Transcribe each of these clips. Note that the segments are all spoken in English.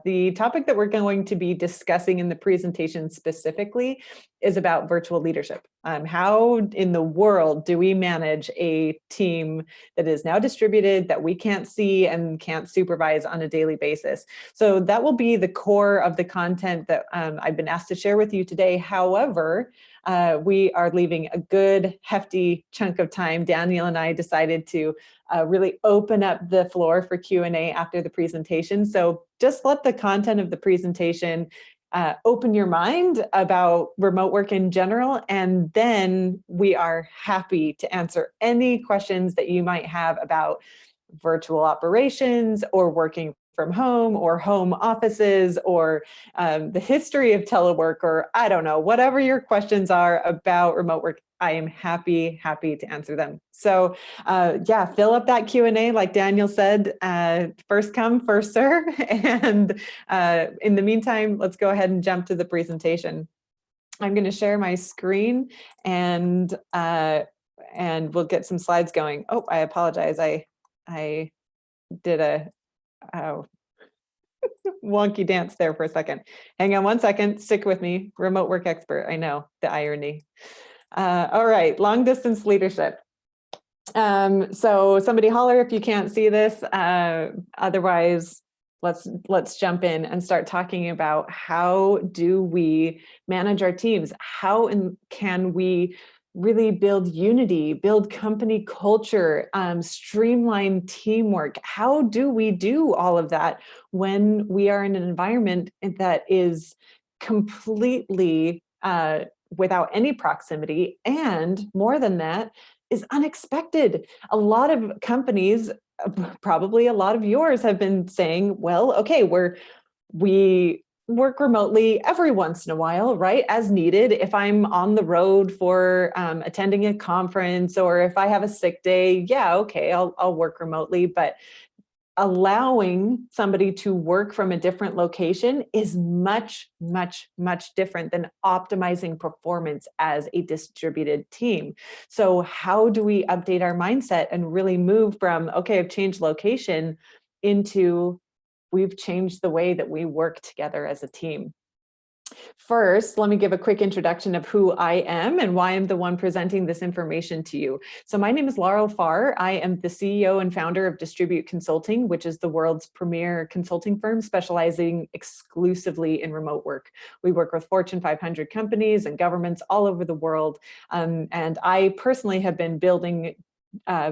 The topic that we're going to be discussing in the presentation specifically is about virtual leadership. How in the world do we manage a team that is now distributed, that we can't see and can't supervise on a daily basis? So that will be the core of the content that I've been asked to share with you today. However, we are leaving a good hefty chunk of time. Daniel and I decided to really open up the floor for Q&A after the presentation. So just let the content of the presentation open your mind about remote work in general, and then we are happy to answer any questions that you might have about virtual operations or working from home or home offices or the history of telework, or I don't know, whatever your questions are about remote work, I am happy to answer them. So yeah, fill up that Q&A like Daniel said, first come, first serve. And in the meantime, let's go ahead and jump to the presentation. I'm going to share my screen and we'll get some slides going. Oh, I apologize. I did a wonky dance there for a second. Hang on one second, stick with me. Remote work expert, I know, the irony. All right, long distance leadership. So somebody holler if you can't see this. Otherwise, let's jump in and start talking about how do we manage our teams? How can we really build unity, build company culture, streamline teamwork? How do we do all of that when we are in an environment that is completely without any proximity, and more than that, is unexpected? A lot of companies, probably a lot of yours, have been saying, well, okay, we work remotely every once in a while, right? As needed. If I'm on the road for attending a conference, or if I have a sick day, yeah, okay, I'll work remotely. But allowing somebody to work from a different location is much different than optimizing performance as a distributed team. So how do we update our mindset and really move from, okay, I've changed location, into we've changed the way that we work together as a team? First, let me give a quick introduction of who I am and why I'm the one presenting this information to you. So my name is Laurel Farrer. I am the CEO and founder of Distribute Consulting, which is the world's premier consulting firm specializing exclusively in remote work. We work with Fortune 500 companies and governments all over the world. And I personally have been building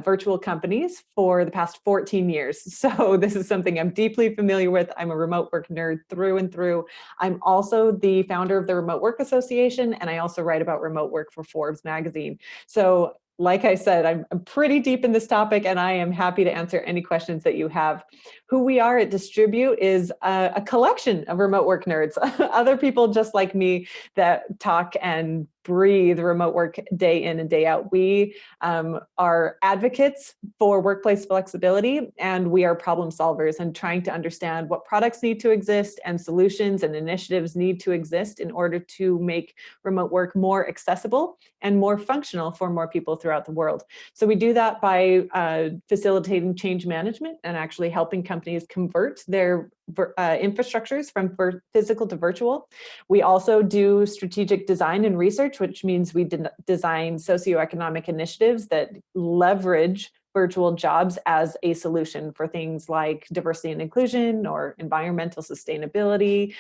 virtual companies for the past 14 years. So this is something I'm deeply familiar with. I'm a remote work nerd through and through. I'm also the founder of the Remote Work Association, and I also write about remote work for Forbes magazine. So like I said, I'm pretty deep in this topic, and I am happy to answer any questions that you have. Who we are at Distribute is a collection of remote work nerds, other people just like me that talk and breathe remote work day in and day out. We are advocates for workplace flexibility, and we are problem solvers and trying to understand what products need to exist and solutions and initiatives need to exist in order to make remote work more accessible and more functional for more people throughout the world. So we do that by facilitating change management and actually helping companies convert their infrastructures from physical to virtual. We also do strategic design and research, which means we design socioeconomic initiatives that leverage virtual jobs as a solution for things like diversity and inclusion or environmental sustainability,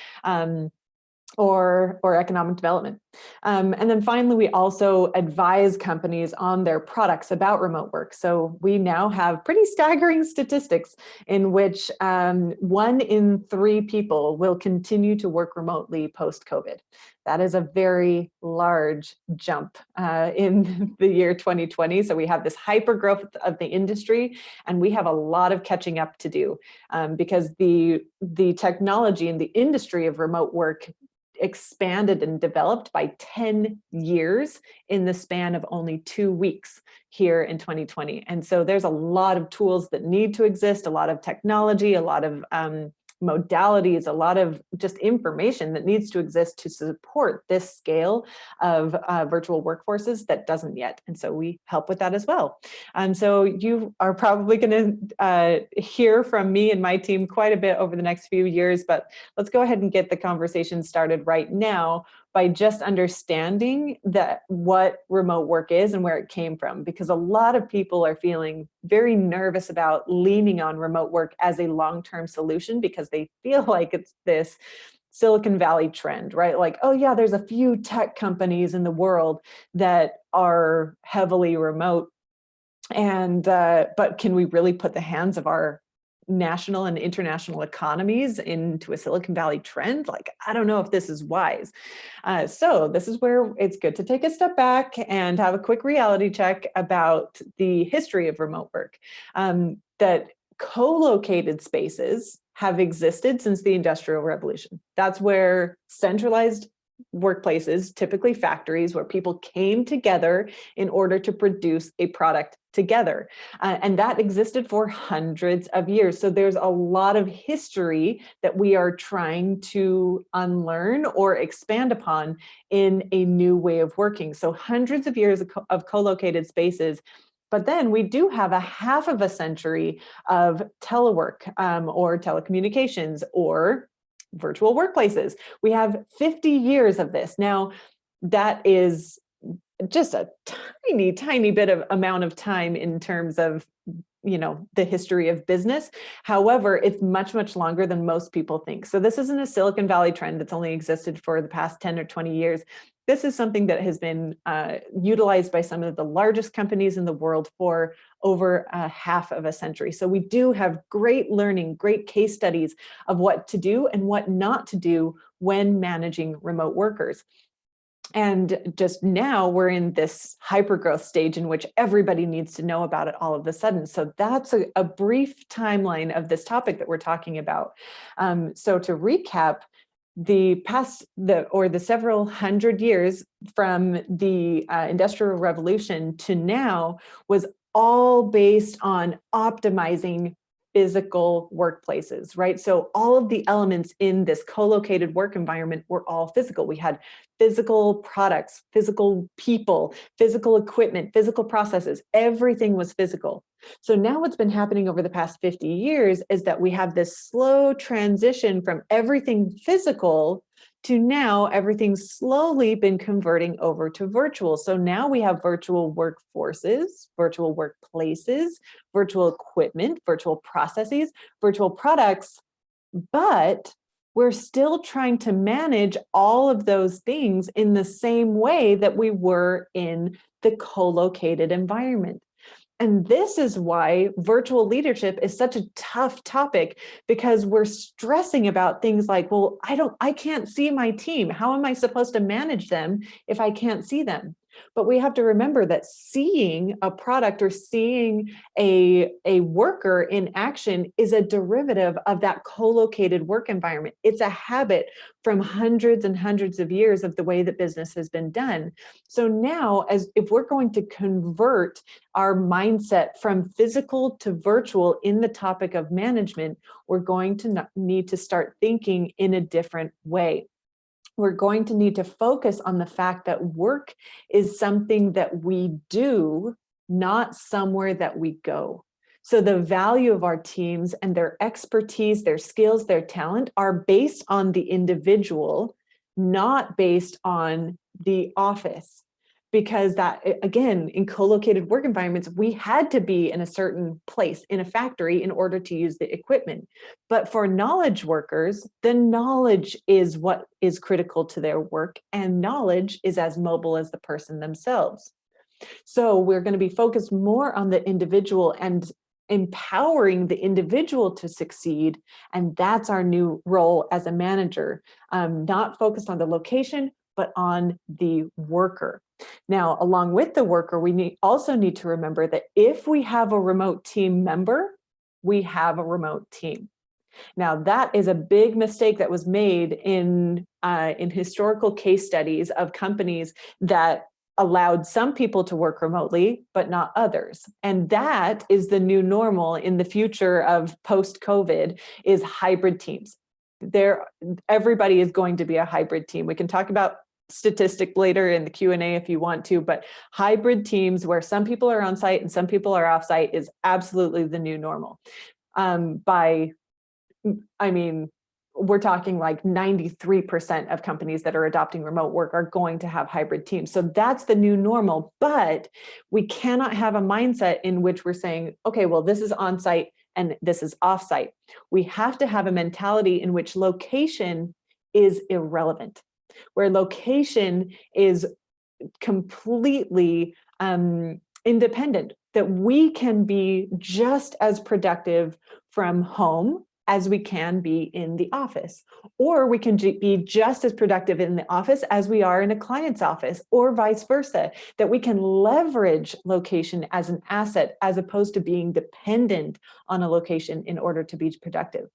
or economic development. And then finally, we also advise companies on their products about remote work. So we now have pretty staggering statistics in which 1 in 3 people will continue to work remotely post-COVID. That is a very large jump in the year 2020. So we have this hyper growth of the industry, and we have a lot of catching up to do because the technology and the industry of remote work expanded and developed by 10 years in the span of only 2 weeks here in 2020. And so there's a lot of tools that need to exist, a lot of technology, a lot of modalities, a lot of just information that needs to exist to support this scale of virtual workforces that doesn't yet. And so we help with that as well. So you are probably going to hear from me and my team quite a bit over the next few years, but let's go ahead and get the conversation started right now by just understanding that what remote work is and where it came from, because a lot of people are feeling very nervous about leaning on remote work as a long-term solution because they feel like it's this Silicon Valley trend, right? Like, oh yeah, there's a few tech companies in the world that are heavily remote, and but can we really put the hands of our national and international economies into a Silicon Valley trend? Like, I don't know if this is wise. So this is where it's good to take a step back and have a quick reality check about the history of remote work. That co-located spaces have existed since the Industrial Revolution. That's where centralized workplaces, typically factories, where people came together in order to produce a product together. And that existed for hundreds of years. So there's a lot of history that we are trying to unlearn or expand upon in a new way of working. So hundreds of years of co-located spaces. But then we do have a half of a century of telework or telecommunications or virtual workplaces. We have 50 years of this. Now, that is just a tiny bit of amount of time in terms of, you know, the history of business. However, it's much longer than most people think. So this isn't a Silicon Valley trend that's only existed for the past 10 or 20 years. This is something that has been utilized by some of the largest companies in the world for over half of a century. So we do have great learning, great case studies of what to do and what not to do when managing remote workers. And just now we're in this hypergrowth stage in which everybody needs to know about it all of a sudden. So that's a brief timeline of this topic that we're talking about. So to recap, the several hundred years from the Industrial Revolution to now was all based on optimizing physical workplaces, right? So all of the elements in this co-located work environment were all physical. We had physical products, physical people, physical equipment, physical processes, everything was physical. So now what's been happening over the past 50 years is that we have this slow transition from everything physical to now everything's slowly been converting over to virtual. So now we have virtual workforces, virtual workplaces, virtual equipment, virtual processes, virtual products, but we're still trying to manage all of those things in the same way that we were in the co-located environment. And this is why virtual leadership is such a tough topic, because we're stressing about things like, well, I can't see my team. How am I supposed to manage them if I can't see them? But we have to remember that seeing a product or seeing a worker in action is a derivative of that co-located work environment. It's a habit from hundreds and hundreds of years of the way that business has been done. So now, if we're going to convert our mindset from physical to virtual in the topic of management, we're going to need to start thinking in a different way. We're going to need to focus on the fact that work is something that we do, not somewhere that we go. So the value of our teams and their expertise, their skills, their talent are based on the individual, not based on the office. Because that, again, in co-located work environments, we had to be in a certain place in a factory in order to use the equipment. But for knowledge workers, the knowledge is what is critical to their work, and knowledge is as mobile as the person themselves. So we're going to be focused more on the individual and empowering the individual to succeed. And that's our new role as a manager, not focused on the location, but on the worker. Now, along with the worker, we also need to remember that if we have a remote team member, we have a remote team. Now, that is a big mistake that was made in historical case studies of companies that allowed some people to work remotely, but not others. And that is the new normal in the future of post-COVID, is hybrid teams. Everybody is going to be a hybrid team. We can talk about statistic later in the Q&A if you want to, but hybrid teams where some people are on site and some people are off site is absolutely the new normal. We're talking like 93% of companies that are adopting remote work are going to have hybrid teams. So that's the new normal, but we cannot have a mindset in which we're saying, okay, well, this is on-site and this is off-site. We have to have a mentality in which location is irrelevant, where location is completely independent, that we can be just as productive from home as we can be in the office, or we can be just as productive in the office as we are in a client's office, or vice versa, that we can leverage location as an asset as opposed to being dependent on a location in order to be productive.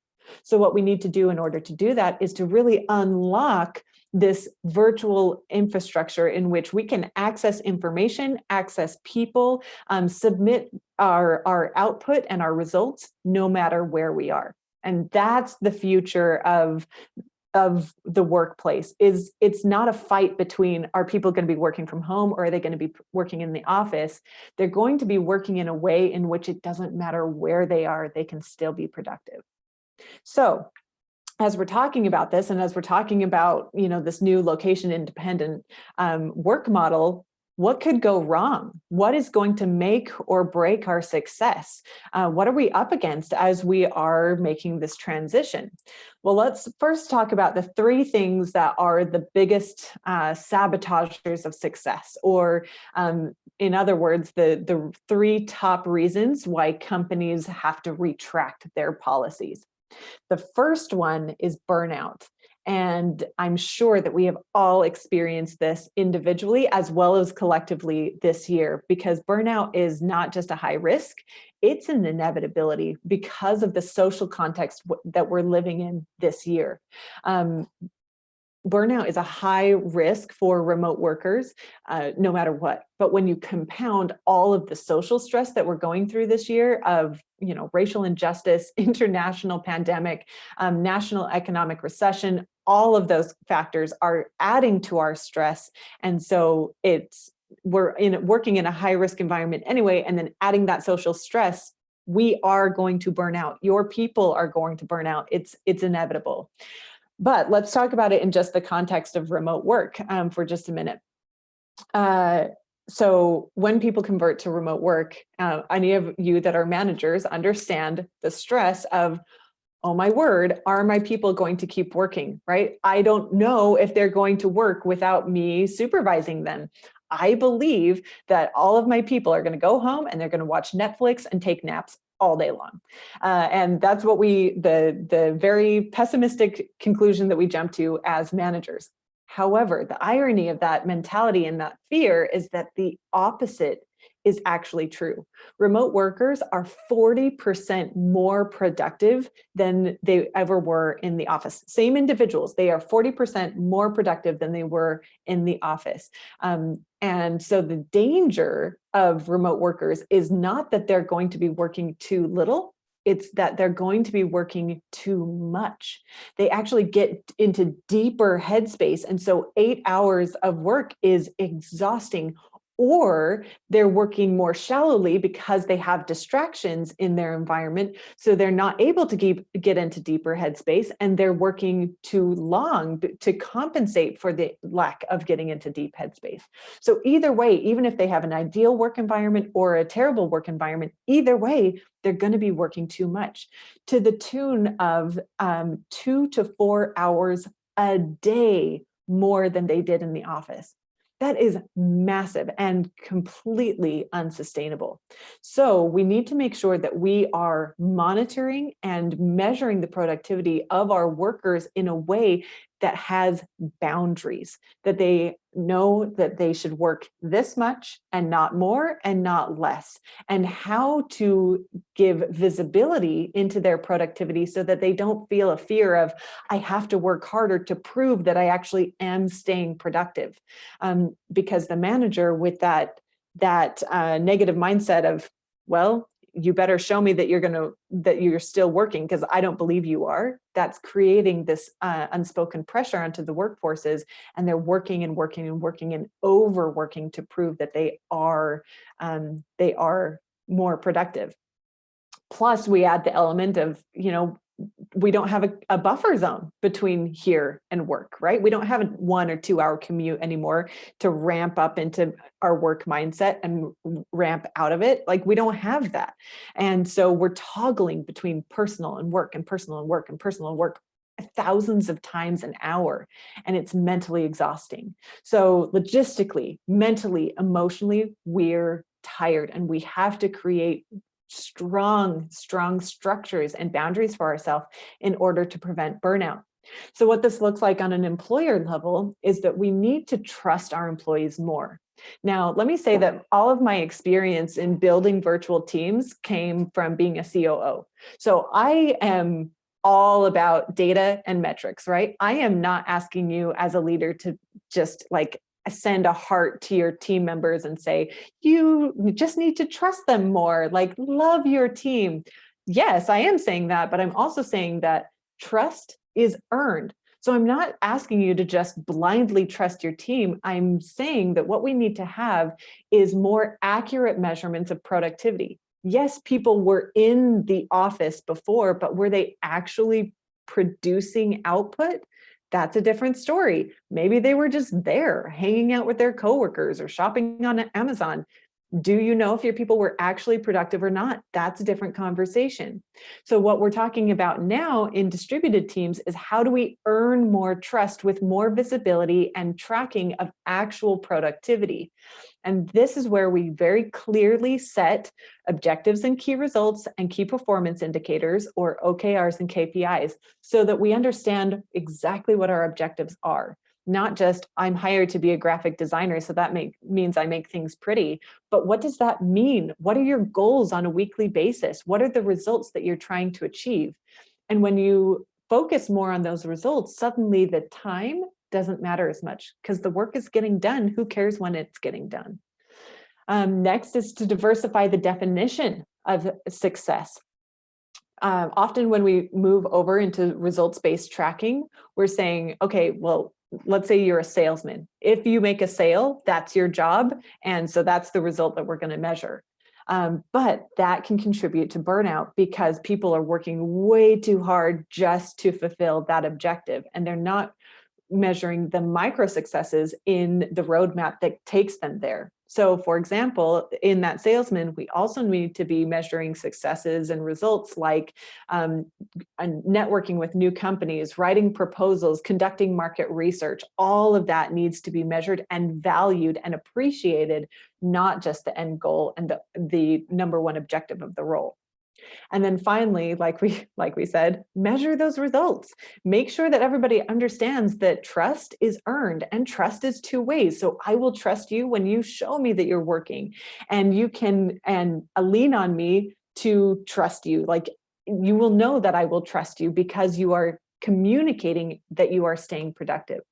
So what we need to do in order to do that is to really unlock this virtual infrastructure in which we can access information, access people, submit our output and our results no matter where we are. And that's the future of the workplace. It's not a fight between, are people going to be working from home or are they going to be working in the office? They're going to be working in a way in which it doesn't matter where they are, they can still be productive. So as we're talking about this, and as we're talking about, this new location independent work model, what could go wrong? What is going to make or break our success? What are we up against as we are making this transition? Well, let's first talk about the three things that are the biggest sabotagers of success, or in other words, the three top reasons why companies have to retract their policies. The first one is burnout. And I'm sure that we have all experienced this individually as well as collectively this year, because burnout is not just a high risk, it's an inevitability because of the social context that we're living in this year. Burnout is a high risk for remote workers, no matter what. But when you compound all of the social stress that we're going through this year of, racial injustice, international pandemic, national economic recession, all of those factors are adding to our stress. And so we're working in a high risk environment anyway, and then adding that social stress, we are going to burn out. Your people are going to burn out. It's inevitable. But let's talk about it in just the context of remote work for just a minute. So when people convert to remote work, any of you that are managers understand the stress of, oh my word, are my people going to keep working, right? I don't know if they're going to work without me supervising them. I believe that all of my people are going to go home and they're going to watch Netflix and take naps all day long. And that's what the very pessimistic conclusion that we jump to as managers. However, the irony of that mentality and that fear is that the opposite is actually true. Remote workers are 40% more productive than they ever were in the office. Same individuals, they are 40% more productive than they were in the office. And so the danger of remote workers is not that they're going to be working too little, it's that they're going to be working too much. They actually get into deeper headspace. And so 8 hours of work is exhausting, or they're working more shallowly because they have distractions in their environment. So they're not able to get into deeper headspace, and they're working too long to compensate for the lack of getting into deep headspace. So either way, even if they have an ideal work environment or a terrible work environment, either way, they're going to be working too much, to the tune of 2 to 4 hours a day more than they did in the office. That is massive and completely unsustainable. So we need to make sure that we are monitoring and measuring the productivity of our workers in a way that has boundaries, that they know that they should work this much and not more and not less, and how to give visibility into their productivity so that they don't feel a fear of, I have to work harder to prove that I actually am staying productive. Because the manager with that negative mindset of, well, you better show me that you're still working because I don't believe you are. That's creating this unspoken pressure onto the workforces, and they're working and working and working and overworking to prove that they are more productive. Plus, we add the element of, we don't have a buffer zone between here and work, right? We don't have a 1 or 2 hour commute anymore to ramp up into our work mindset and ramp out of it. Like, we don't have that. And so we're toggling between personal and work and personal and work and personal and work thousands of times an hour, and it's mentally exhausting. So logistically, mentally, emotionally, we're tired, and we have to create strong structures and boundaries for ourselves in order to prevent burnout. So what this looks like on an employer level is that we need to trust our employees more. Now, let me say that all of my experience in building virtual teams came from being a COO. So I am all about data and metrics, right? I am not asking you as a leader to just like send a heart to your team members and say, you just need to trust them more, like love your team. Yes, I am saying that, but I'm also saying that trust is earned. So I'm not asking you to just blindly trust your team. I'm saying that what we need to have is more accurate measurements of productivity. Yes, people were in the office before, but were they actually producing output? That's a different story. Maybe they were just there hanging out with their coworkers or shopping on Amazon. Do you know if your people were actually productive or not? That's a different conversation. So what we're talking about now in distributed teams is, how do we earn more trust with more visibility and tracking of actual productivity? And this is where we very clearly set objectives and key results and key performance indicators, or OKRs and KPIs, so that we understand exactly what our objectives are. Not just, I'm hired to be a graphic designer, so that means I make things pretty. But what does that mean? What are your goals on a weekly basis? What are the results that you're trying to achieve? And when you focus more on those results, suddenly the time doesn't matter as much because the work is getting done. Who cares when it's getting done? Next is to diversify the definition of success. Often when we move over into results-based tracking, we're saying, okay, well, let's say you're a salesman. If you make a sale, that's your job. And so that's the result that we're going to measure. But that can contribute to burnout because people are working way too hard just to fulfill that objective. And they're not measuring the micro successes in the roadmap that takes them there. So for example, in that salesman, we also need to be measuring successes and results like networking with new companies, writing proposals, conducting market research. All of that needs to be measured and valued and appreciated, not just the end goal and the number one objective of the role. And then finally, like we said, measure those results. Make sure that everybody understands that trust is earned and trust is two ways. So I will trust you when you show me that you're working, and you can lean on me to trust you. Like, you will know that I will trust you because you are communicating that you are staying productive.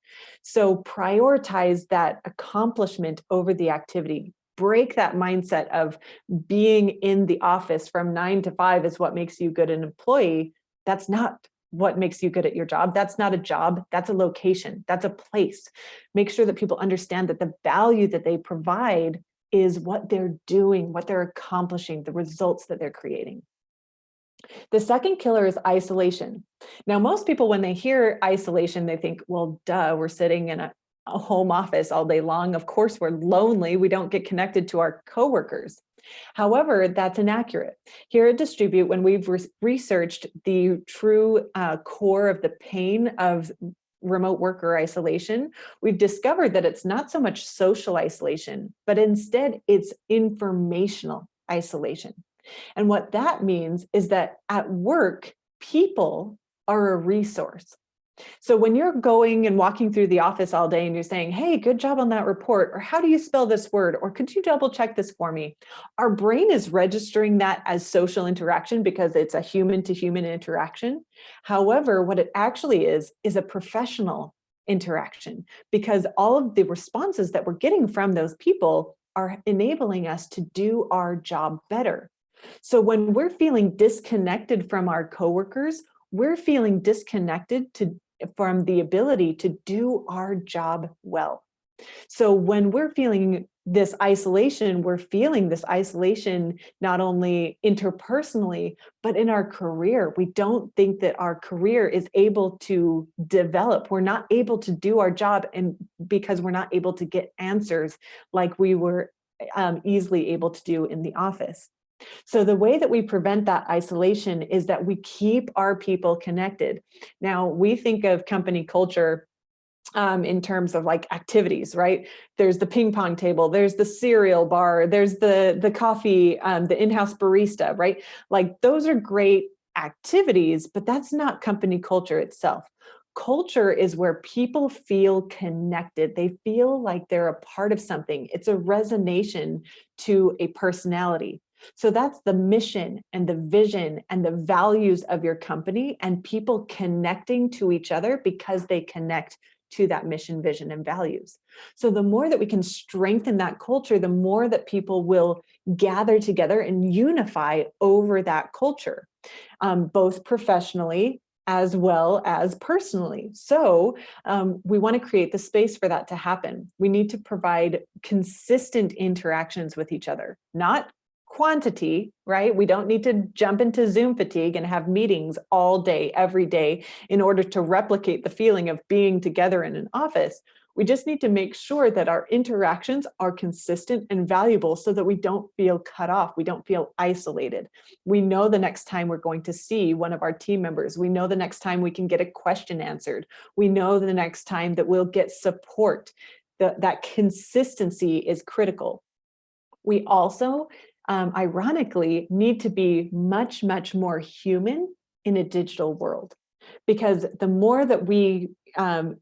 So prioritize that accomplishment over the activity. Break that mindset of being in the office from 9 to 5 is what makes you good an employee. That's not what makes you good at your job. That's not a job. That's a location. That's a place. Make sure that people understand that the value that they provide is what they're doing, what they're accomplishing, the results that they're creating. The second killer is isolation. Now, most people, when they hear isolation, they think, well, duh, we're sitting in a home office all day long. Of course, we're lonely. We don't get connected to our coworkers. However, that's inaccurate. Here at Distribute, when we've researched the true core of the pain of remote worker isolation, we've discovered that it's not so much social isolation, but instead it's informational isolation. And what that means is that at work, people are a resource. So when you're going and walking through the office all day and you're saying, hey, good job on that report, or how do you spell this word, or could you double check this for me? Our brain is registering that as social interaction because it's a human to human interaction. However, what it actually is a professional interaction, because all of the responses that we're getting from those people are enabling us to do our job better. So when we're feeling disconnected from our coworkers, we're feeling disconnected from the ability to do our job well. So when we're feeling this isolation, we're feeling this isolation not only interpersonally, but in our career. We don't think that our career is able to develop. We're not able to do our job, and because we're not able to get answers like we were easily able to do in the office. So the way that we prevent that isolation is that we keep our people connected. Now, we think of company culture in terms of like activities, right? There's the ping pong table, there's the cereal bar, there's the coffee, the in-house barista, right? Like those are great activities, but that's not company culture itself. Culture is where people feel connected. They feel like they're a part of something. It's a resonation to a personality. So that's the mission and the vision and the values of your company, and people connecting to each other because they connect to that mission, vision, and values. So the more that we can strengthen that culture, the more that people will gather together and unify over that culture, both professionally as well as personally. So we want to create the space for that to happen. We need to provide consistent interactions with each other, not quantity, right? We don't need to jump into Zoom fatigue and have meetings all day, every day, in order to replicate the feeling of being together in an office. We just need to make sure that our interactions are consistent and valuable so that we don't feel cut off. We don't feel isolated. We know the next time we're going to see one of our team members. We know the next time we can get a question answered. We know the next time that we'll get support. That consistency is critical. We also ironically, need to be much, much more human in a digital world. Because the more that we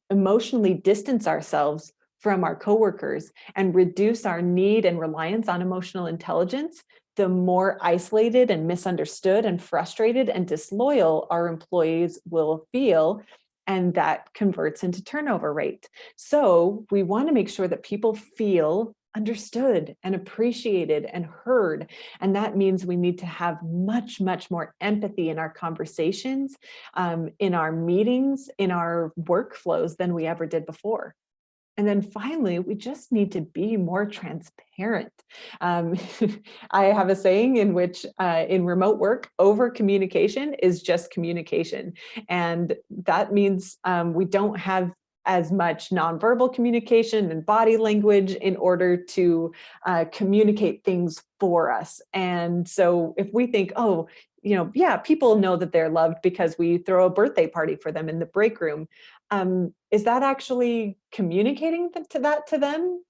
emotionally distance ourselves from our coworkers and reduce our need and reliance on emotional intelligence, the more isolated and misunderstood and frustrated and disloyal our employees will feel. And that converts into turnover rate. So we want to make sure that people feel understood and appreciated and heard. And that means we need to have much, much more empathy in our conversations, in our meetings, in our workflows than we ever did before. And then finally, we just need to be more transparent. I have a saying in which in remote work, over communication is just communication. And that means we don't have as much nonverbal communication and body language in order to communicate things for us. And so if we think, oh, yeah, people know that they're loved because we throw a birthday party for them in the break room. Is that actually communicating that to them?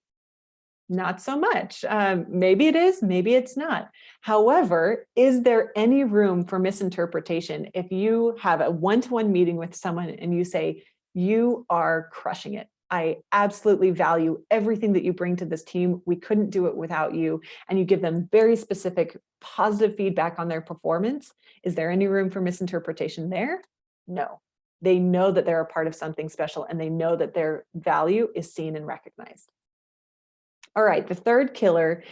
Not so much. Maybe it is, maybe it's not. However, is there any room for misinterpretation if you have a one-to-one meeting with someone and you say, you are crushing it. I absolutely value everything that you bring to this team. We couldn't do it without you. And you give them very specific positive feedback on their performance. Is there any room for misinterpretation there? No. They know that they're a part of something special, and they know that their value is seen and recognized. All right, the third killer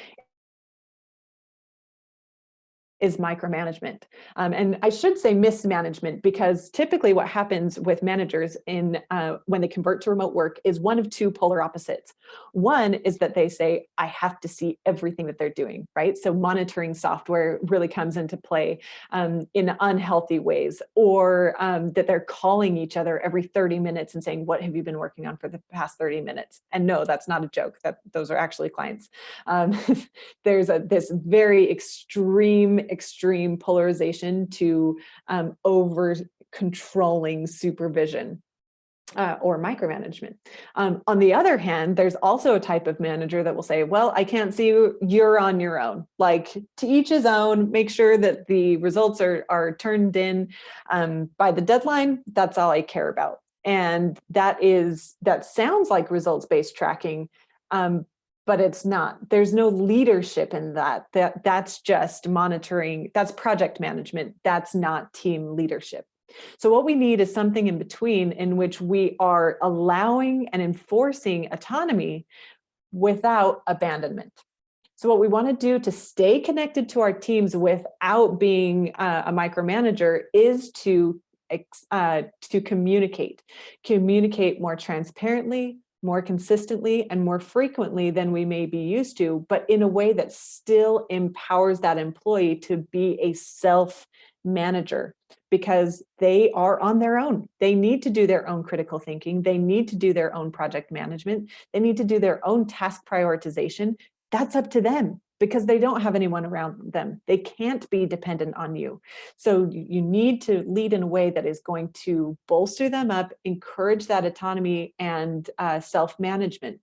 is micromanagement. And I should say mismanagement, because typically what happens with managers when they convert to remote work is one of two polar opposites. One is that they say, I have to see everything that they're doing, right? So monitoring software really comes into play in unhealthy ways, or that they're calling each other every 30 minutes and saying, what have you been working on for the past 30 minutes? And no, that's not a joke. Those are actually clients. There's this very extreme polarization to over controlling supervision or micromanagement. On the other hand, there's also a type of manager that will say, well, I can't see you, you're on your own. Like, to each his own, make sure that the results are turned in by the deadline. That's all I care about. And that sounds like results-based tracking, but it's not. There's no leadership in that. That's just monitoring. That's project management. That's not team leadership. So what we need is something in between, in which we are allowing and enforcing autonomy without abandonment. So what we want to do to stay connected to our teams without being a micromanager is to communicate more transparently, more consistently, and more frequently than we may be used to, but in a way that still empowers that employee to be a self-manager, because they are on their own. They need to do their own critical thinking. They need to do their own project management. They need to do their own task prioritization. That's up to them, because they don't have anyone around them. They can't be dependent on you. So you need to lead in a way that is going to bolster them up, encourage that autonomy and self-management.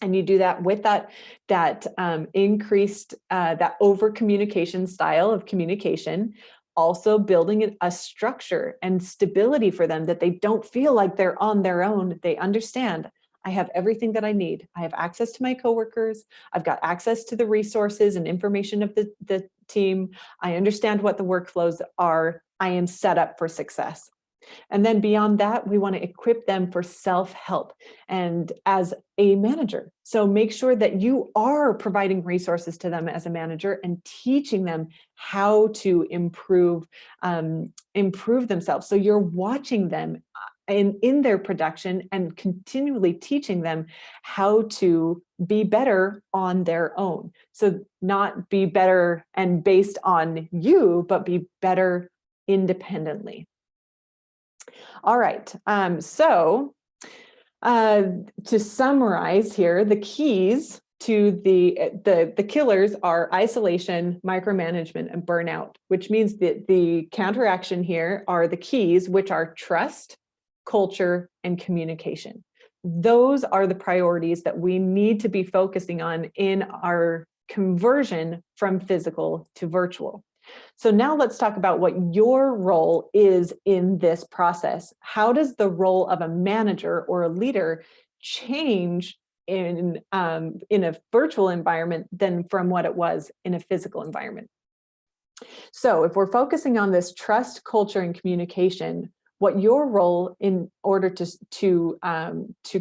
And you do that with that increased, that over-communication style of communication, also building a structure and stability for them, that they don't feel like they're on their own. They understand, I have everything that I need. I have access to my coworkers. I've got access to the resources and information of the team. I understand what the workflows are. I am set up for success. And then beyond that, we want to equip them for self-help and as a manager. So make sure that you are providing resources to them as a manager and teaching them how to improve themselves. So you're watching them in their production and continually teaching them how to be better on their own. So not be better and based on you, but be better independently. All right, so to summarize here, the keys to the killers are isolation, micromanagement, and burnout, which means that the counteraction here are the keys, which are trust, culture, and communication. Those are the priorities that we need to be focusing on in our conversion from physical to virtual. So now let's talk about what your role is in this process. How does the role of a manager or a leader change in a virtual environment than from what it was in a physical environment? So if we're focusing on this trust, culture, and communication, what your role in order to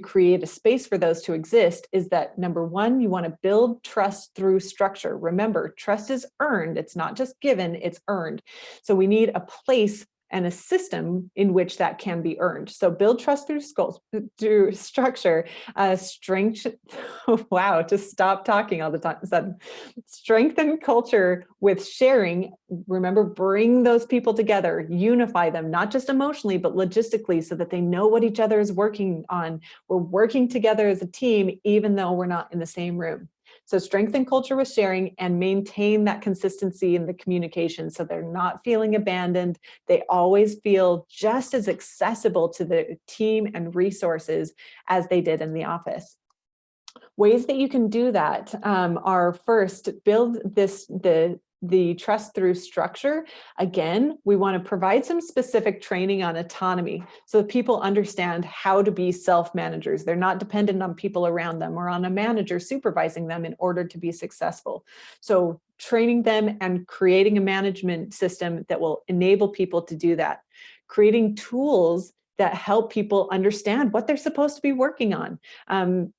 create a space for those to exist is that, number one, you want to build trust through structure. Remember, trust is earned. It's not just given, it's earned. So we need a place and a system in which that can be earned. So build trust through structure, strength, wow, just stop talking all the time. Sudden. Strengthen culture with sharing. Remember, bring those people together, unify them, not just emotionally, but logistically, so that they know what each other is working on. We're working together as a team, even though we're not in the same room. So strengthen culture with sharing and maintain that consistency in the communication, so they're not feeling abandoned. They always feel just as accessible to the team and resources as they did in the office. Ways that you can do that are, first, build the trust through structure. Again, we want to provide some specific training on autonomy so that people understand how to be self-managers. They're not dependent on people around them or on a manager supervising them in order to be successful. So training them and creating a management system that will enable people to do that. Creating tools that help people understand what they're supposed to be working on.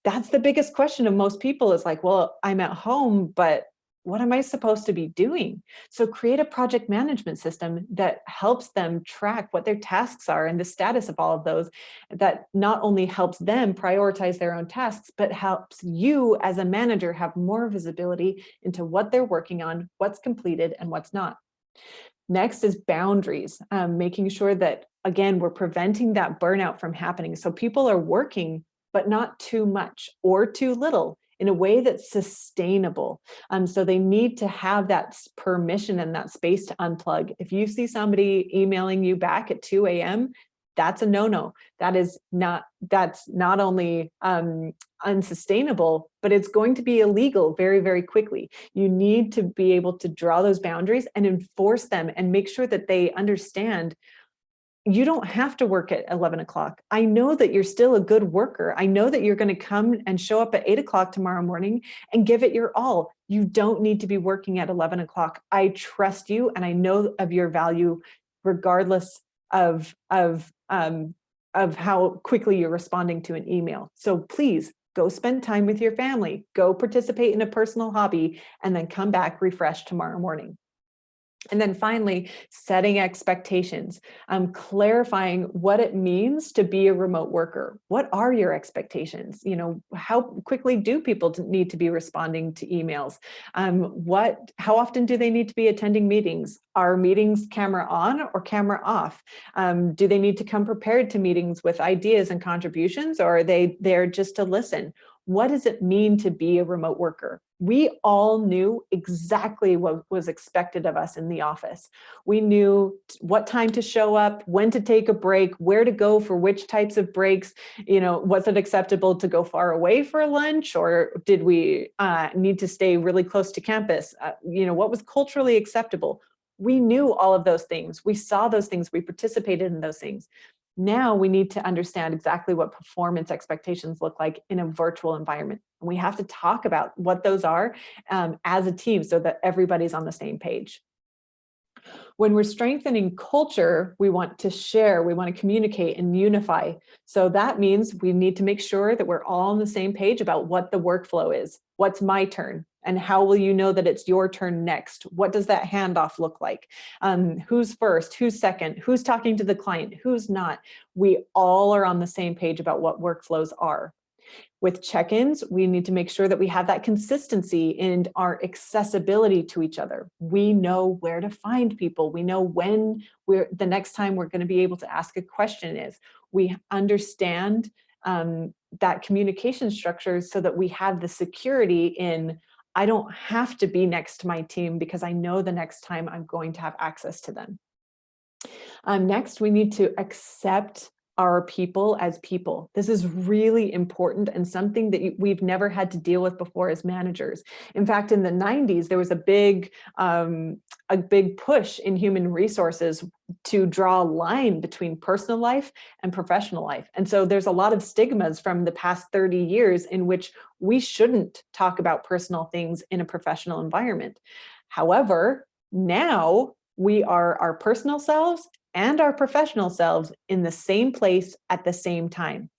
That's the biggest question of most people, is like, well, I'm at home, but what am I supposed to be doing? So create a project management system that helps them track what their tasks are and the status of all of those, that not only helps them prioritize their own tasks, but helps you as a manager have more visibility into what they're working on, what's completed, and what's not. Next is boundaries, making sure that, again, we're preventing that burnout from happening. So people are working, but not too much or too little, in a way that's sustainable. So they need to have that permission and that space to unplug. If you see somebody emailing you back at 2 a.m., that's a no-no. That's not only unsustainable, but it's going to be illegal very, very quickly. You need to be able to draw those boundaries and enforce them and make sure that they understand you don't have to work at 11 o'clock. I know that you're still a good worker. I know that you're going to come and show up at 8 o'clock tomorrow morning and give it your all. You don't need to be working at 11 o'clock. I trust you and I know of your value regardless of how quickly you're responding to an email. So please go spend time with your family, go participate in a personal hobby, and then come back refreshed tomorrow morning. And then finally, setting expectations, clarifying what it means to be a remote worker. What are your expectations? You know, how quickly do people need to be responding to emails? How often do they need to be attending meetings? Are meetings camera on or camera off? Do they need to come prepared to meetings with ideas and contributions, or are they there just to listen? What does it mean to be a remote worker? We all knew exactly what was expected of us in the office. We knew what time to show up, when to take a break, where to go for which types of breaks. You know, was it acceptable to go far away for lunch, or did we need to stay really close to campus? You know, what was culturally acceptable? We knew all of those things. We saw those things. We participated in those things. Now we need to understand exactly what performance expectations look like in a virtual environment. And we have to talk about what those are as a team so that everybody's on the same page. When we're strengthening culture, we want to share, we want to communicate and unify. So that means we need to make sure that we're all on the same page about what the workflow is. What's my turn? And how will you know that it's your turn next? What does that handoff look like? Who's first? Who's second? Who's talking to the client? Who's not? We all are on the same page about what workflows are. With check-ins, we need to make sure that we have that consistency in our accessibility to each other. We know where to find people. We know when the next time we're going to be able to ask a question is. We understand that communication structure so that we have the security in, I don't have to be next to my team because I know the next time I'm going to have access to them. Next, we need to accept our people as people. This is really important and something that we've never had to deal with before as managers. In fact, in the 90s, there was a big push in human resources to draw a line between personal life and professional life. And so there's a lot of stigmas from the past 30 years in which we shouldn't talk about personal things in a professional environment. However, now we are our personal selves and our professional selves in the same place at the same time.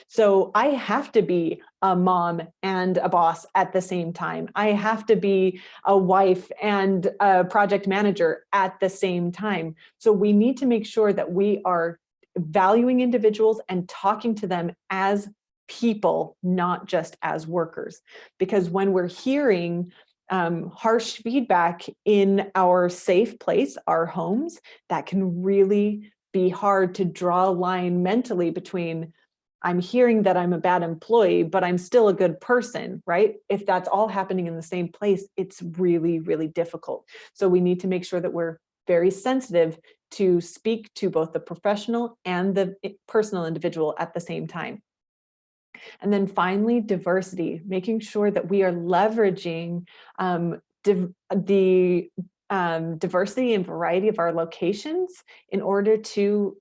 So I have to be a mom and a boss at the same time. I have to be a wife and a project manager at the same time. So we need to make sure that we are valuing individuals and talking to them as people, not just as workers. Because when we're hearing harsh feedback in our safe place, our homes, that can really be hard to draw a line mentally between, I'm hearing that I'm a bad employee, but I'm still a good person, right? If that's all happening in the same place, it's really, really difficult. So we need to make sure that we're very sensitive to speak to both the professional and the personal individual at the same time. And then finally, diversity, making sure that we are leveraging the diversity and variety of our locations in order to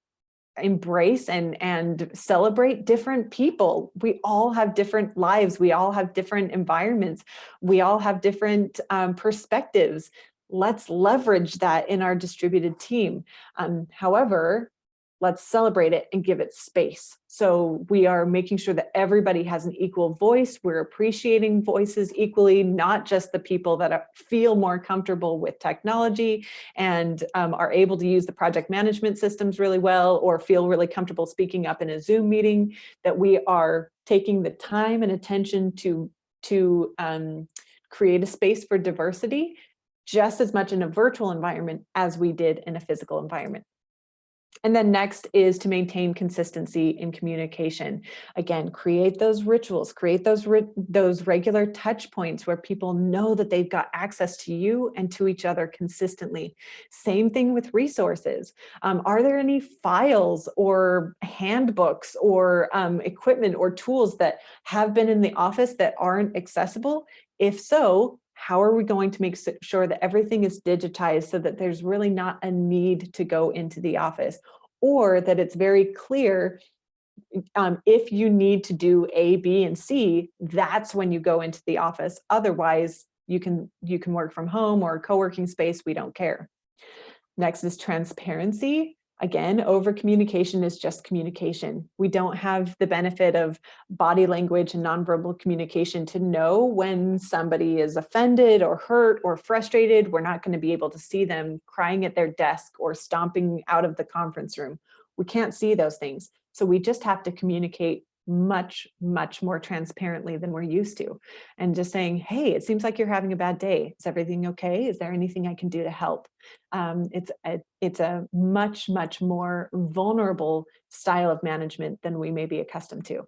embrace and celebrate different people. We all have different lives. We all have different environments. We all have different perspectives. Let's leverage that in our distributed team. However, let's celebrate it and give it space. So we are making sure that everybody has an equal voice. We're appreciating voices equally, not just the people that feel more comfortable with technology and are able to use the project management systems really well, or feel really comfortable speaking up in a Zoom meeting, that we are taking the time and attention to create a space for diversity just as much in a virtual environment as we did in a physical environment. And then next is to maintain consistency in communication. Again, create those rituals, create those regular touch points where people know that they've got access to you and to each other consistently. Same thing with resources. Are there any files or handbooks or equipment or tools that have been in the office that aren't accessible? If so, how are we going to make sure that everything is digitized so that there's really not a need to go into the office? or that it's very clear if you need to do A, B, and C, that's when you go into the office. Otherwise, you can work from home or co-working space. We don't care. Next is transparency. Again, over communication is just communication. We don't have the benefit of body language and nonverbal communication to know when somebody is offended or hurt or frustrated. We're not going to be able to see them crying at their desk or stomping out of the conference room. We can't see those things. So we just have to communicate much, much more transparently than we're used to. And just saying, hey, it seems like you're having a bad day. Is everything okay? Is there anything I can do to help? It's a much, much more vulnerable style of management than we may be accustomed to.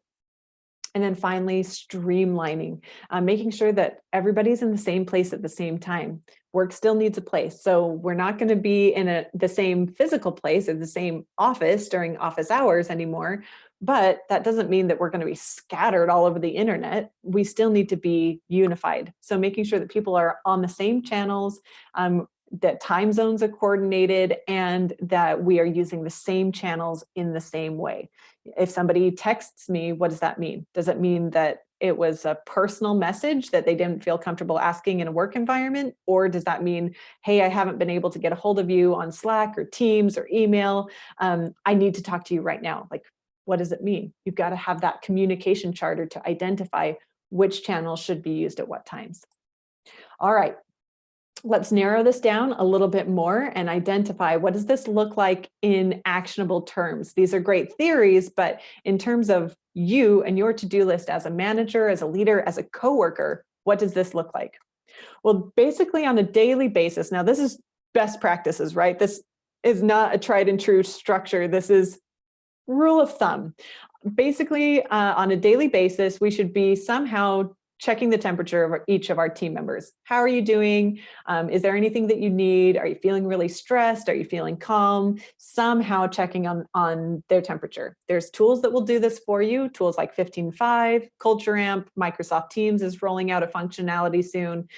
And then finally, streamlining, making sure that everybody's in the same place at the same time. Work still needs a place. So we're not going to be in the same physical place or the same office during office hours anymore. But that doesn't mean that we're going to be scattered all over the internet. We still need to be unified. So making sure that people are on the same channels, that time zones are coordinated, and that we are using the same channels in the same way. If somebody texts me, what does that mean? Does it mean that it was a personal message that they didn't feel comfortable asking in a work environment? Or does that mean, hey, I haven't been able to get a hold of you on Slack or Teams or email. I need to talk to you right now. Like, what does it mean? You've got to have that communication charter to identify which channels should be used at what times. All right. Let's narrow this down a little bit more and identify what does this look like in actionable terms. These are great theories, but in terms of you and your to-do list as a manager, as a leader, as a coworker, what does this look like? Well, basically on a daily basis, now this is best practices, right? This is not a tried and true structure. This is rule of thumb. Basically, on a daily basis, we should be somehow checking the temperature of each of our team members. How are you doing? Is there anything that you need? Are you feeling really stressed? Are you feeling calm? Somehow checking on their temperature. There's tools that will do this for you, tools like 15.5, Culture Amp, Microsoft Teams is rolling out a functionality soon.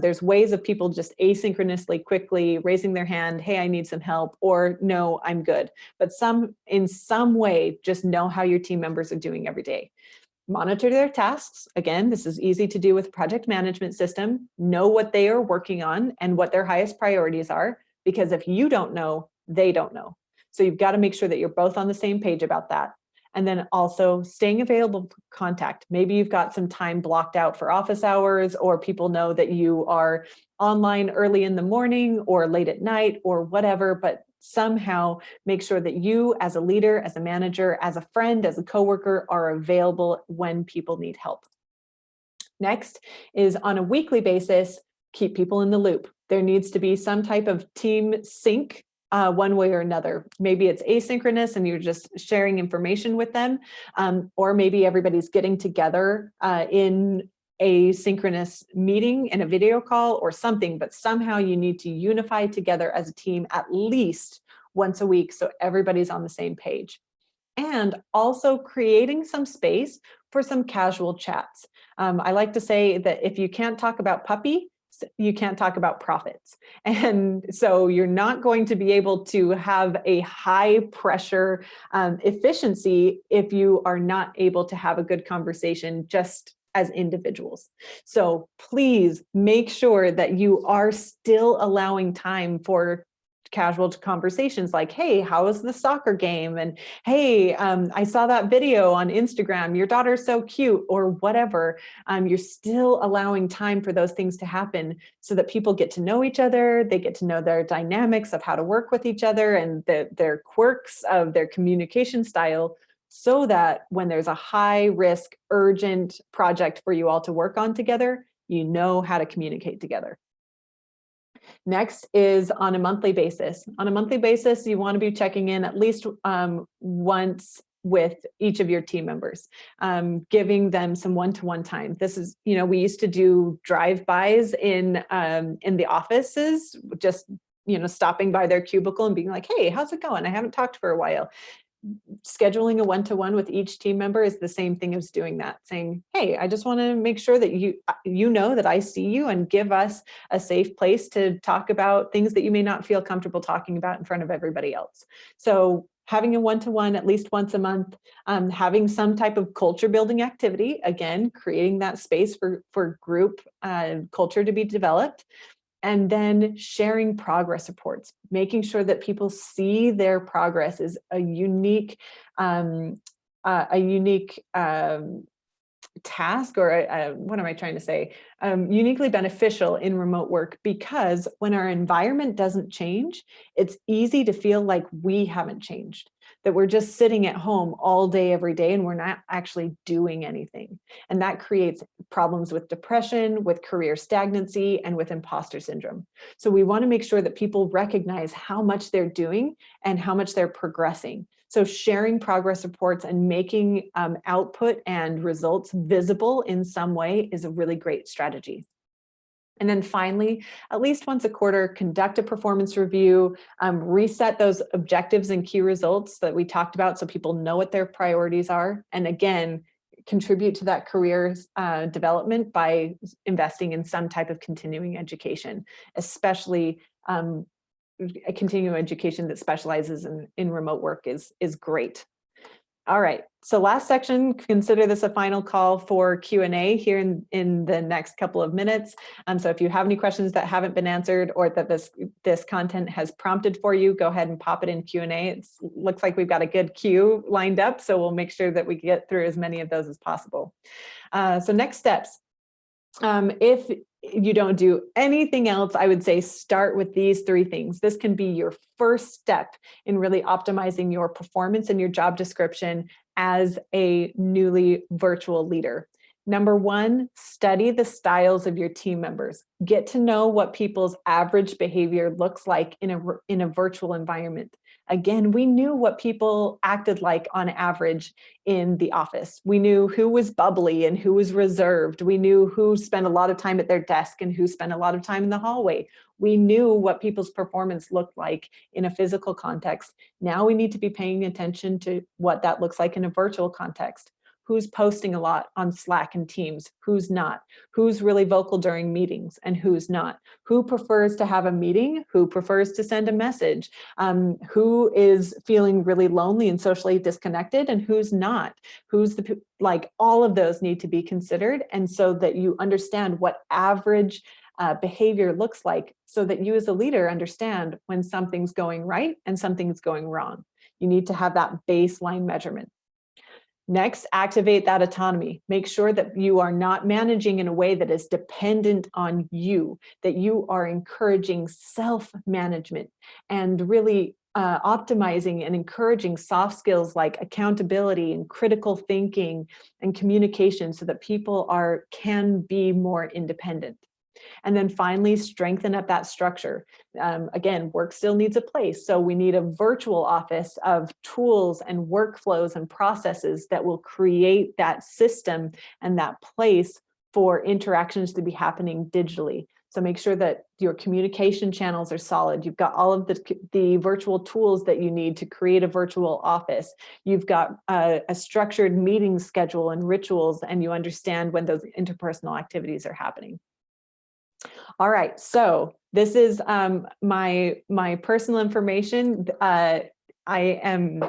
There's ways of people just asynchronously, quickly raising their hand, hey, I need some help, or no, I'm good. But in some way, just know how your team members are doing every day. Monitor their tasks. Again, this is easy to do with project management system. Know what they are working on and what their highest priorities are, because if you don't know, they don't know. So you've got to make sure that you're both on the same page about that. And then also staying available for contact. Maybe you've got some time blocked out for office hours, or people know that you are online early in the morning or late at night or whatever, but somehow make sure that you as a leader, as a manager, as a friend, as a coworker are available when people need help. Next is on a weekly basis, keep people in the loop. There needs to be some type of team sync one way or another. Maybe it's asynchronous and you're just sharing information with them, or maybe everybody's getting together in a synchronous meeting and a video call or something, but somehow you need to unify together as a team at least once a week so everybody's on the same page. And also creating some space for some casual chats. I like to say that if you can't talk about puppy, you can't talk about profits. And so you're not going to be able to have a high pressure efficiency if you are not able to have a good conversation just as individuals. So please make sure that you are still allowing time for casual conversations like, hey, how was the soccer game? And hey, I saw that video on Instagram, your daughter's so cute, or whatever. You're still allowing time for those things to happen so that people get to know each other, they get to know their dynamics of how to work with each other and their quirks of their communication style, so that when there's a high risk, urgent project for you all to work on together, you know how to communicate together. Next is on a monthly basis. On a monthly basis, you want to be checking in at least once with each of your team members, giving them some one-to-one time. This is, we used to do drive-bys in the offices, just, stopping by their cubicle and being like, hey, how's it going? I haven't talked for a while. Scheduling a one-to-one with each team member is the same thing as doing that, saying, hey, I just want to make sure that you know that I see you, and give us a safe place to talk about things that you may not feel comfortable talking about in front of everybody else. So having a one-to-one at least once a month, having some type of culture building activity, again, creating that space for group culture to be developed, and then sharing progress reports, making sure that people see their progress is a unique task, or what am I trying to say? Uniquely beneficial in remote work, because when our environment doesn't change, it's easy to feel like we haven't changed, that we're just sitting at home all day, every day, and we're not actually doing anything. And that creates problems with depression, with career stagnancy, and with imposter syndrome. So we want to make sure that people recognize how much they're doing and how much they're progressing. So sharing progress reports and making output and results visible in some way is a really great strategy. And then finally, at least once a quarter, conduct a performance review, reset those objectives and key results that we talked about so people know what their priorities are. And again, contribute to that career development by investing in some type of continuing education, especially a continuing education that specializes in remote work is great. All right, so last section, consider this a final call for Q&A here in the next couple of minutes. So if you have any questions that haven't been answered or that this content has prompted for you, go ahead and pop it in Q&A. It looks like we've got a good queue lined up, so we'll make sure that we get through as many of those as possible. So next steps. If you don't do anything else, I would say start with these 3 things. This can be your first step in really optimizing your performance and your job description as a newly virtual leader. Number 1, study the styles of your team members. Get to know what people's average behavior looks like in a virtual environment. Again, we knew what people acted like on average in the office. We knew who was bubbly and who was reserved. We knew who spent a lot of time at their desk and who spent a lot of time in the hallway. We knew what people's performance looked like in a physical context. Now we need to be paying attention to what that looks like in a virtual context. Who's posting a lot on Slack and Teams, who's not, who's really vocal during meetings and who's not, who prefers to have a meeting, who prefers to send a message, who is feeling really lonely and socially disconnected and who's not, all of those need to be considered. And so that you understand what average behavior looks like, so that you as a leader understand when something's going right and something's going wrong. You need to have that baseline measurement. Next, activate that autonomy. Make sure that you are not managing in a way that is dependent on you, that you are encouraging self-management and really optimizing and encouraging soft skills like accountability and critical thinking and communication so that people can be more independent. And then finally, strengthen up that structure. Again, work still needs a place. So we need a virtual office of tools and workflows and processes that will create that system and that place for interactions to be happening digitally. So make sure that your communication channels are solid. You've got all of the virtual tools that you need to create a virtual office. You've got a structured meeting schedule and rituals, and you understand when those interpersonal activities are happening. All right, so this is my personal information. I am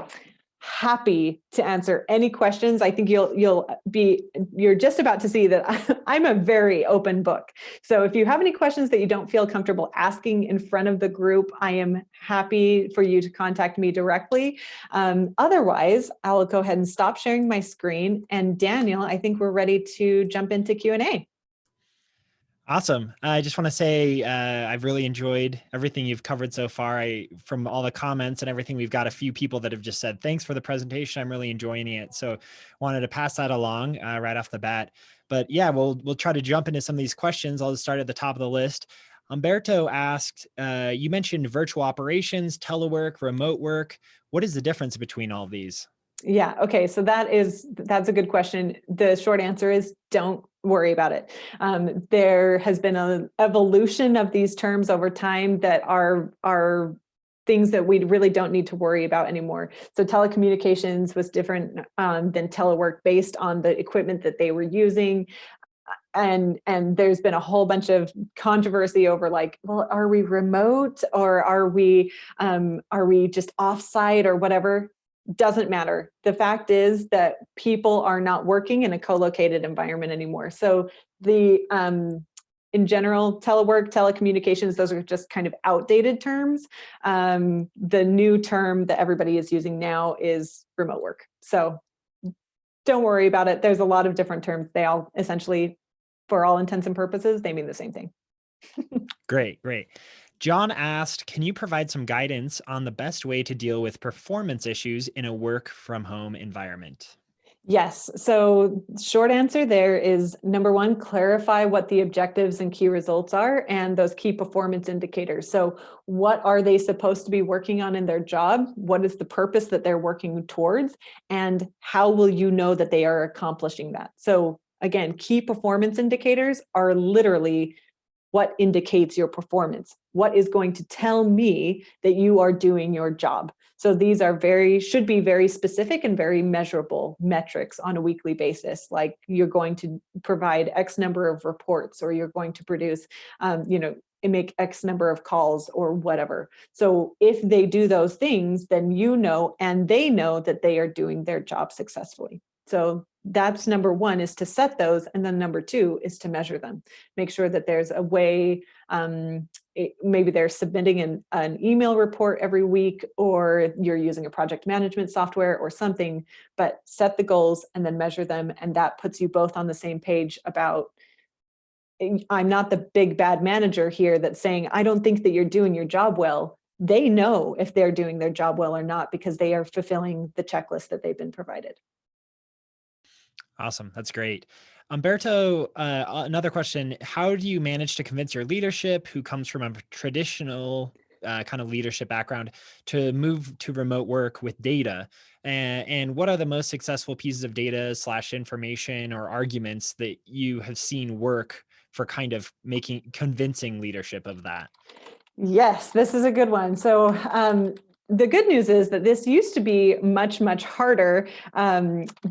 happy to answer any questions. I think you're just about to see that I'm a very open book. So if you have any questions that you don't feel comfortable asking in front of the group, I am happy for you to contact me directly. Otherwise, I'll go ahead and stop sharing my screen. And Daniel, I think we're ready to jump into Q&A. Awesome. I just want to say I've really enjoyed everything you've covered so far. From all the comments and everything, we've got a few people that have just said, thanks for the presentation. I'm really enjoying it. So wanted to pass that along right off the bat. But yeah, we'll try to jump into some of these questions. I'll just start at the top of the list. Umberto asked, you mentioned virtual operations, telework, remote work. What is the difference between all of these? Yeah, okay, so that's a good question. The short answer is don't worry about it. There has been an evolution of these terms over time that are things that we really don't need to worry about anymore. So telecommunications was different than telework based on the equipment that they were using. and there's been a whole bunch of controversy over like, well, are we remote or are we just offsite or whatever? Doesn't matter. The fact is that people are not working in a co-located environment anymore. So the in general, telework, telecommunications, those are just kind of outdated terms. The new term that everybody is using now is remote work. So don't worry about it. There's a lot of different terms. They all essentially, for all intents and purposes, they mean the same thing. Great. John asked, can you provide some guidance on the best way to deal with performance issues in a work from home environment? Yes. So short answer there is number one, clarify what the objectives and key results are and those key performance indicators. So what are they supposed to be working on in their job? What is the purpose that they're working towards? And how will you know that they are accomplishing that? So again, key performance indicators are literally what indicates your performance. What is going to tell me that you are doing your job? So these are should be very specific and very measurable metrics on a weekly basis. Like you're going to provide X number of reports, or you're going to produce, make X number of calls or whatever. So if they do those things, then you know, and they know that they are doing their job successfully. So that's number one, is to set those. And then number two is to measure them. Make sure that there's a way, maybe they're submitting an email report every week, or you're using a project management software or something, but set the goals and then measure them. And that puts you both on the same page about, I'm not the big bad manager here that's saying, I don't think that you're doing your job well. They know if they're doing their job well or not, because they are fulfilling the checklist that they've been provided. Awesome. That's great. Umberto, another question. How do you manage to convince your leadership, who comes from a traditional kind of leadership background, to move to remote work with data? And what are the most successful pieces of data / information or arguments that you have seen work for kind of convincing leadership of that? Yes, this is a good one. So the good news is that this used to be much, much harder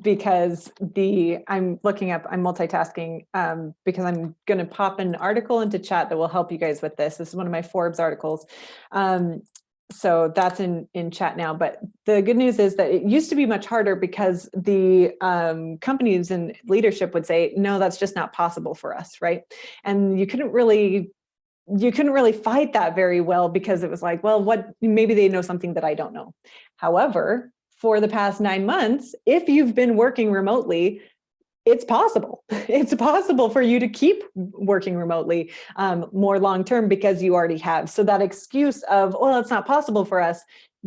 because I'm multitasking because I'm going to pop an article into chat that will help you guys with this. This is one of my Forbes articles. So that's in chat now. But the good news is that it used to be much harder because the companies and leadership would say, no, that's just not possible for us, right? And you couldn't really fight that very well, because it was like, well, maybe they know something that I don't know. However, for the past 9 months, if you've been working remotely, it's possible. It's possible for you to keep working remotely more long-term, because you already have. So that excuse of, well, it's not possible for us,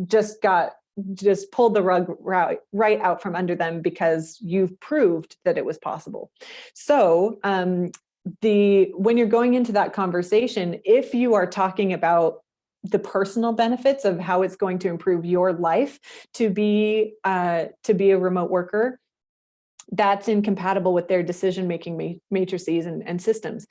just pulled the rug right out from under them, because you've proved that it was possible. So when you're going into that conversation, if you are talking about the personal benefits of how it's going to improve your life to be a remote worker, that's incompatible with their decision-making matrices and systems.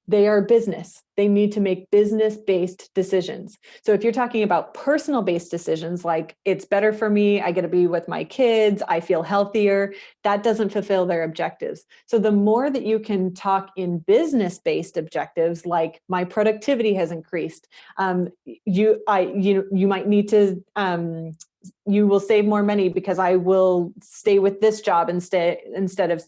They are business. They need to make business-based decisions. So if you're talking about personal-based decisions, like it's better for me, I get to be with my kids, I feel healthier, that doesn't fulfill their objectives. So the more that you can talk in business-based objectives, like my productivity has increased, you might need to, you will save more money because I will stay with this job instead of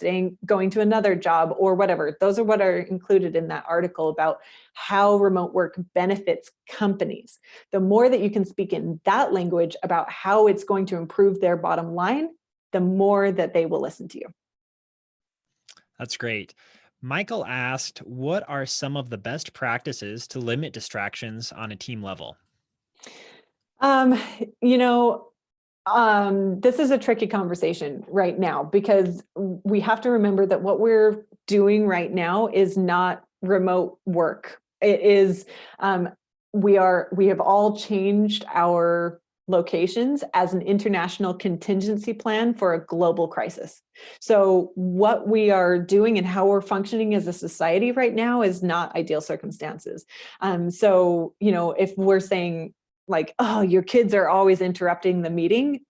going to another job or whatever. Those are what are included in that article about how remote work benefits companies. The more that you can speak in that language about how it's going to improve their bottom line, the more that they will listen to you. That's great. Michael asked, what are some of the best practices to limit distractions on a team level? This is a tricky conversation right now, because we have to remember that what we're doing right now is not remote work. It is, we have all changed our locations as an international contingency plan for a global crisis. So what we are doing and how we're functioning as a society right now is not ideal circumstances. So, if we're saying like, oh, your kids are always interrupting the meeting,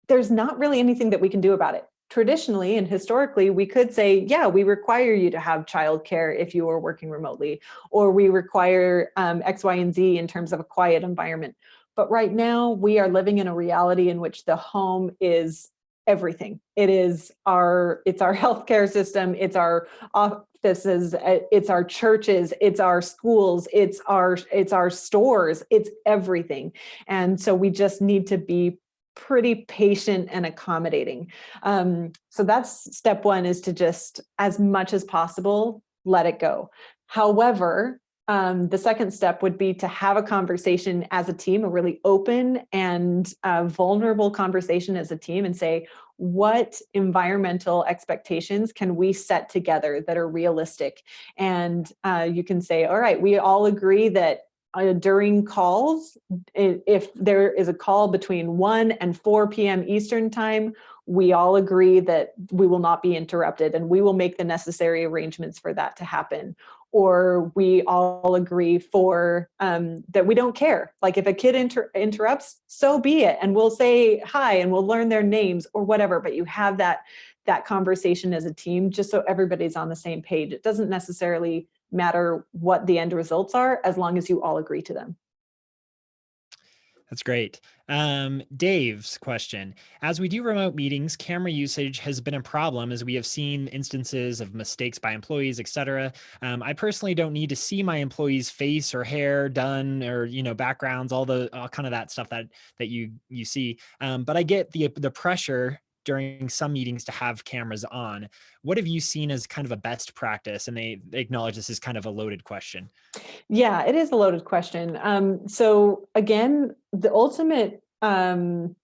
there's not really anything that we can do about it. traditionally and historically, we could say, yeah, we require you to have childcare if you are working remotely, or we require X, Y, and Z in terms of a quiet environment. But right now, we are living in a reality in which the home is everything. It's our healthcare system, it's our offices, it's our churches, it's our schools, it's our stores, it's everything. And so we just need to be pretty patient and accommodating. So that's step one, is to just, as much as possible, let it go. However, the second step would be to have a conversation as a team, a really open and vulnerable conversation as a team, and say, what environmental expectations can we set together that are realistic? And you can say, all right, we all agree that during calls, if there is a call between 1 and 4 p.m. Eastern time, we all agree that we will not be interrupted, and we will make the necessary arrangements for that to happen. Or we all agree for that we don't care. Like if a kid interrupts, so be it. And we'll say hi and we'll learn their names or whatever, but you have that conversation as a team, just so everybody's on the same page. It doesn't necessarily matter what the end results are, as long as you all agree to them. That's great. Dave's question: as we do remote meetings, camera usage has been a problem, as we have seen instances of mistakes by employees, etc. I personally don't need to see my employee's face or hair done, or backgrounds, all kind of that stuff that you see. But I get the pressure during some meetings to have cameras on. What have you seen as kind of a best practice? And they acknowledge this is kind of a loaded question. Yeah, it is a loaded question. So again, the ultimate end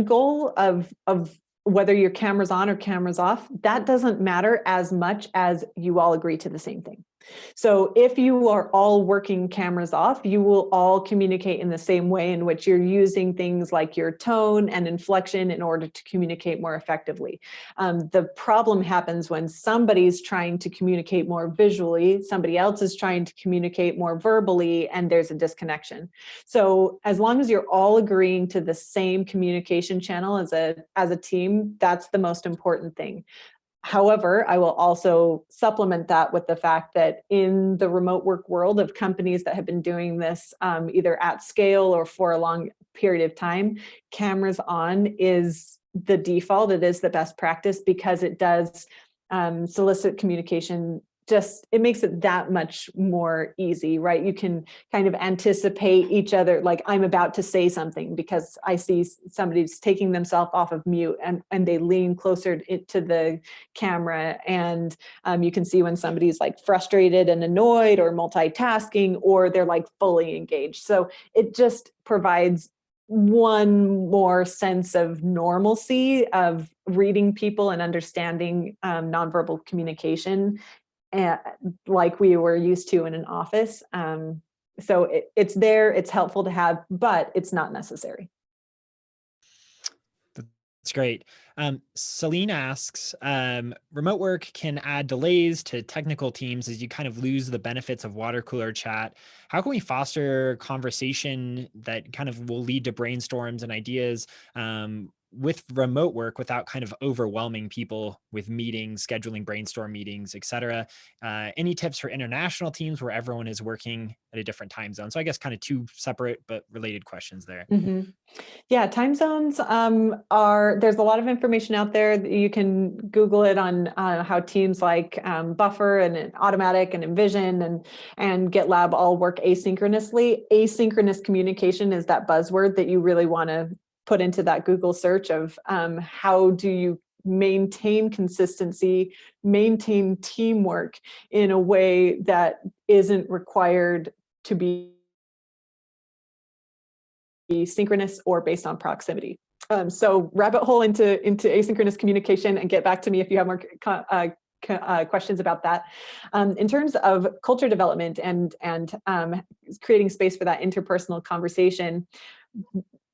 goal of whether your camera's on or camera's off, that doesn't matter as much as you all agree to the same thing. So if you are all working cameras off, you will all communicate in the same way, in which you're using things like your tone and inflection in order to communicate more effectively. The problem happens when somebody's trying to communicate more visually, somebody else is trying to communicate more verbally, and there's a disconnection. So as long as you're all agreeing to the same communication channel as a team, that's the most important thing. However, I will also supplement that with the fact that in the remote work world of companies that have been doing this either at scale or for a long period of time, cameras on is the default. It is the best practice, because it does solicit communication. It makes it that much more easy, right? You can kind of anticipate each other, like I'm about to say something because I see somebody's taking themselves off of mute, and they lean closer to the camera, and you can see when somebody's like frustrated and annoyed or multitasking, or they're like fully engaged. So it just provides one more sense of normalcy of reading people and understanding nonverbal communication, like we were used to in an office. So it's there, it's helpful to have, but it's not necessary. That's great. Celine asks, remote work can add delays to technical teams as you kind of lose the benefits of water cooler chat. How can we foster conversation that kind of will lead to brainstorms and ideas with remote work without kind of overwhelming people with meetings, scheduling brainstorm meetings, etc.? Any tips for international teams where everyone is working at a different time zone? So I guess kind of two separate but related questions there. Mm-hmm. Yeah, time zones there's a lot of information out there. You can Google it on how teams like Buffer and Automatic and Envision and GitLab all work asynchronously. Asynchronous communication is that buzzword that you really want to put into that Google search of how do you maintain consistency, maintain teamwork in a way that isn't required to be synchronous or based on proximity. So rabbit hole into asynchronous communication, and get back to me if you have more questions about that. In terms of culture development and creating space for that interpersonal conversation,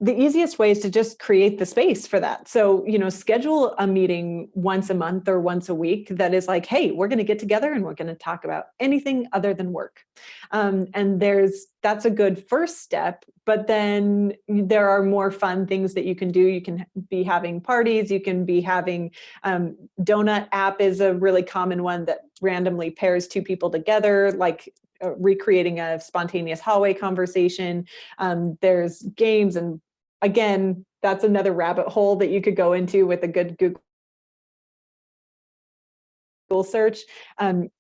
the easiest way is to just create the space for that. So, schedule a meeting once a month or once a week that is like, hey, we're going to get together and we're going to talk about anything other than work. And that's a good first step. But then there are more fun things that you can do. You can be having parties. You can be having Donut app is a really common one that randomly pairs two people together, like recreating a spontaneous hallway conversation. There's games, and again, that's another rabbit hole that you could go into with a good Google search.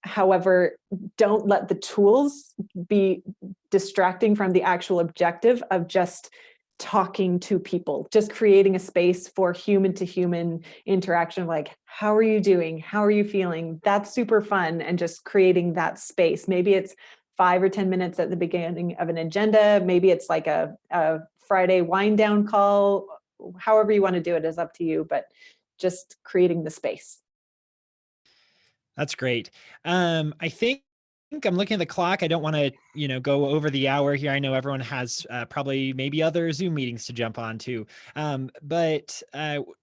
However, don't let the tools be distracting from the actual objective of just talking to people, just creating a space for human to human interaction. Like, how are you doing? How are you feeling? That's super fun. And just creating that space. Maybe it's 5 or 10 minutes at the beginning of an agenda. Maybe it's like a Friday wind down call. However you want to do it is up to you, but just creating the space. That's great. I think I'm looking at the clock. I don't want to, go over the hour here. I know everyone has probably maybe other Zoom meetings to jump on to. But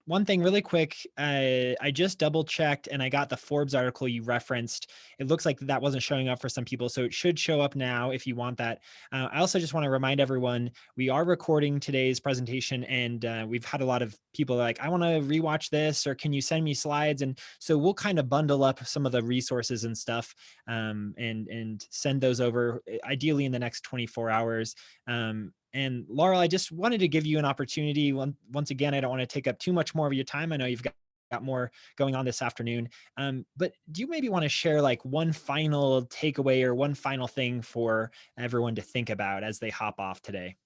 one thing really quick, I just double checked and I got the Forbes article you referenced. It looks like that wasn't showing up for some people, so it should show up now if you want that. I also just want to remind everyone, we are recording today's presentation, and we've had a lot of people like, I want to rewatch this, or can you send me slides? And so we'll kind of bundle up some of the resources and stuff and send those over, ideally in the next 24 hours. And Laurel, I just wanted to give you an opportunity. Once again, I don't want to take up too much more of your time. I know you've got more going on this afternoon. But do you maybe want to share like one final takeaway or one final thing for everyone to think about as they hop off today?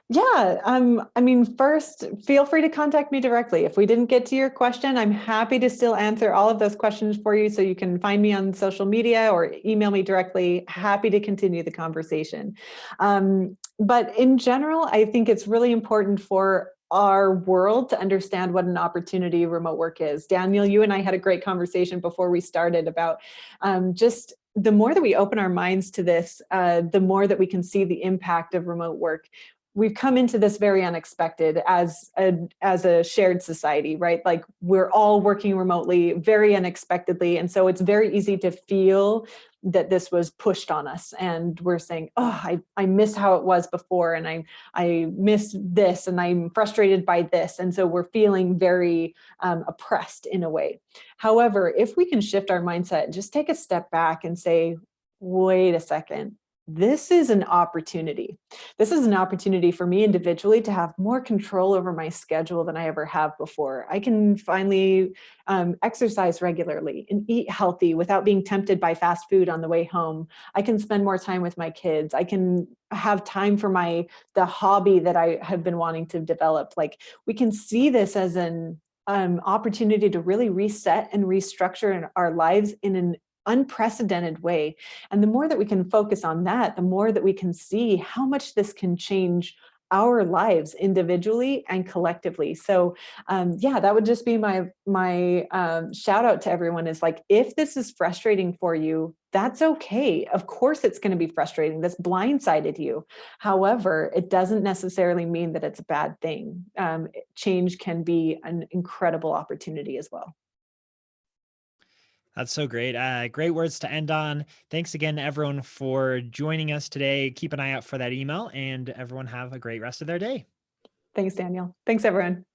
Yeah, first, feel free to contact me directly. If we didn't get to your question, I'm happy to still answer all of those questions for you. So you can find me on social media or email me directly. Happy to continue the conversation. But in general, I think it's really important for our world to understand what an opportunity remote work is. Daniel, you and I had a great conversation before we started about just the more that we open our minds to this, the more that we can see the impact of remote work. We've come into this very unexpected as a shared society, right? Like, we're all working remotely very unexpectedly. And so it's very easy to feel that this was pushed on us. And we're saying, oh, I miss how it was before. And I miss this, and I'm frustrated by this. And so we're feeling very oppressed in a way. However, if we can shift our mindset, just take a step back and say, wait a second, this is an opportunity. This is an opportunity for me individually to have more control over my schedule than I ever have before. I can finally exercise regularly and eat healthy without being tempted by fast food on the way home. I can spend more time with my kids. I can have time for the hobby that I have been wanting to develop. Like, we can see this as an opportunity to really reset and restructure our lives in an unprecedented way. And the more that we can focus on that, the more that we can see how much this can change our lives individually and collectively. So that would just be my shout out to everyone, is like, if this is frustrating for you, that's okay. Of course, it's going to be frustrating. This blindsided you. However, it doesn't necessarily mean that it's a bad thing. Change can be an incredible opportunity as well. That's so great. Great words to end on. Thanks again to everyone for joining us today. Keep an eye out for that email, and everyone have a great rest of their day. Thanks, Daniel. Thanks, everyone.